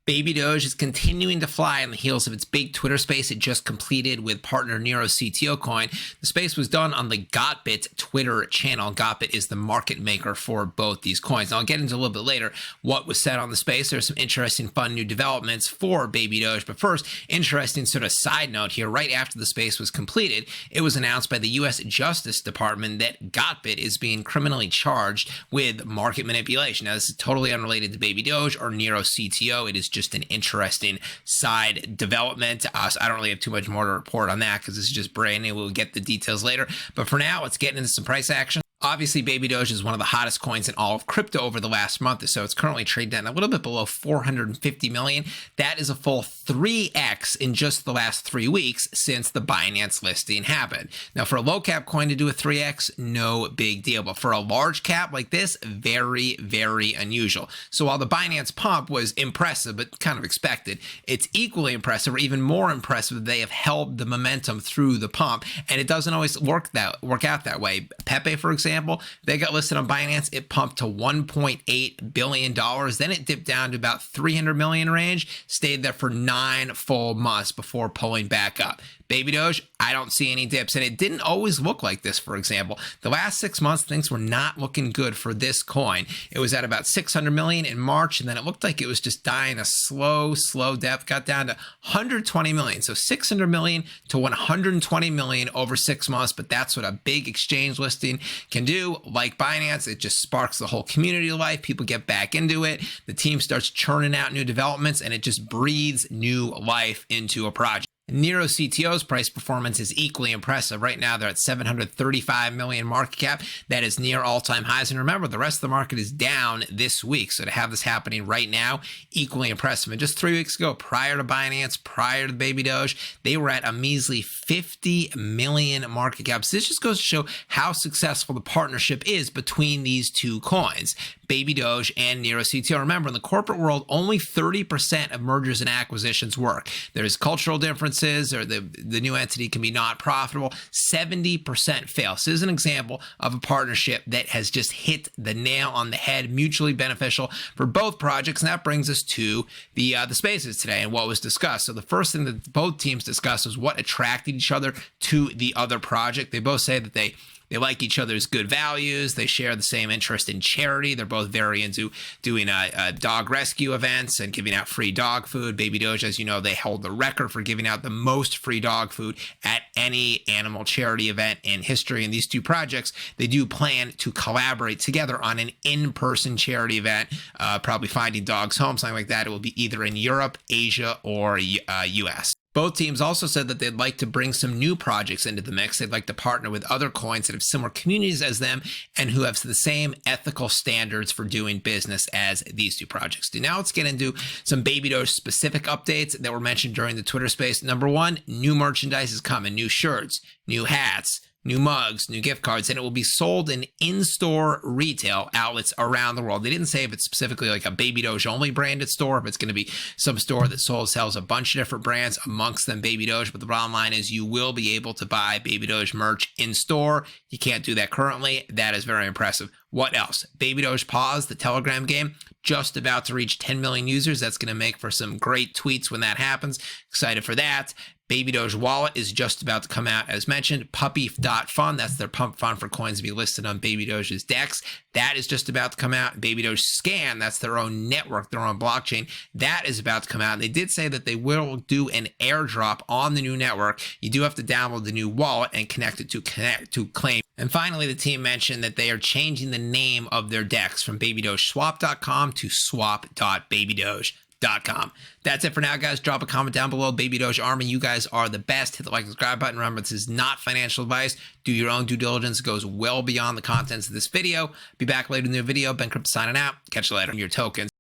Baby Doge is continuing to fly on the heels of its big Twitter space it just completed with partner Nero CTO coin. The space was done on the Gotbit Twitter channel. Gotbit is the market maker for both these coins. And I'll get into a little bit later what was said on the space. There's some interesting, fun new developments for Baby Doge. But first, interesting sort of side note here. Right after the space was completed, it was announced by the U.S. Justice Department that Gotbit is being criminally charged with market manipulation. Now, this is totally unrelated to Baby Doge or Nero CTO. It is just an interesting side development. So I don't really have too much more to report on that because this is just brand new. We'll get the details later. But for now, let's get into some price action. Obviously, Baby Doge is one of the hottest coins in all of crypto over the last month or so. It's currently trading down a little bit below 450 million. That is a full 3x in just the last 3 weeks since the Binance listing happened. Now, for a low cap coin to do a 3x, no big deal. But for a large cap like this, very, very unusual. So while the Binance pump was impressive, but kind of expected, it's equally impressive or even more impressive that they have held the momentum through the pump. And it doesn't always work out that way. Pepe, for example, they got listed on Binance. It pumped to $1.8 billion. Then it dipped down to about 300 million range, stayed there for 9 full months before pulling back up. Baby Doge, I don't see any dips, and it didn't always look like this. For example, the last 6 months, things were not looking good for this coin. It was at about 600 million in March, and then it looked like it was just dying a slow death, got down to 120 million. So 600 million to 120 million over 6 months, but that's what a big exchange listing can do. Like Binance, it just sparks the whole community to life. People get back into it. The team starts churning out new developments, and it just breathes new life into a project. Nero CTO's price performance is equally impressive. Right now, they're at 735 million market cap. That is near all-time highs. And remember, the rest of the market is down this week. So to have this happening right now, equally impressive. And just 3 weeks ago, prior to Binance, prior to Baby Doge, they were at a measly 50 million market cap. So this just goes to show how successful the partnership is between these two coins, Baby Doge and Nero CTO. Remember, in the corporate world, only 30% of mergers and acquisitions work. There's cultural differences, or the new entity can be not profitable. 70% fail. So this is an example of a partnership that has just hit the nail on the head, mutually beneficial for both projects. And that brings us to the spaces today and what was discussed. So the first thing that both teams discussed was what attracted each other to the other project. They both say that they like each other's good values. They share the same interest in charity. They're both very into doing dog rescue events and giving out free dog food. Baby Doge, as you know, they hold the record for giving out the most free dog food at any animal charity event in history. And these two projects, they do plan to collaborate together on an in-person charity event, probably Finding Dogs Home, something like that. It will be either in Europe, Asia, or US. Both teams also said that they'd like to bring some new projects into the mix. They'd like to partner with other coins that have similar communities as them and who have the same ethical standards for doing business as these two projects do. Now let's get into some Baby Doge specific updates that were mentioned during the Twitter space. Number one, new merchandise is coming, new shirts, new hats, new mugs, new gift cards, and it will be sold in-store retail outlets around the world. They didn't say if it's specifically like a Baby Doge only branded store, if it's going to be some store that sells a bunch of different brands, amongst them Baby Doge. But the bottom line is you will be able to buy Baby Doge merch in store. You can't do that currently. That is very impressive. What else? Baby Doge Pause, the Telegram game, just about to reach 10 million users. That's going to make for some great tweets when that happens. Excited for that. Baby Doge Wallet is just about to come out, as mentioned. Puppy.fund, that's their pump fund for coins to be listed on Baby Doge's DEX. That is just about to come out. Baby Doge Scan, that's their own network, their own blockchain. That is about to come out. They did say that they will do an airdrop on the new network. You do have to download the new wallet and connect it to claim. And finally, the team mentioned that they are changing the name of their DEX from BabyDogeSwap.com to swap.babydoge.com. That's it for now, guys. Drop a comment down below. Baby Doge Army, you guys are the best. Hit the like and subscribe button. Remember, this is not financial advice. Do your own due diligence. It goes well beyond the contents of this video. Be back later in the video. BenCrypto signing out. Catch you later. Your tokens.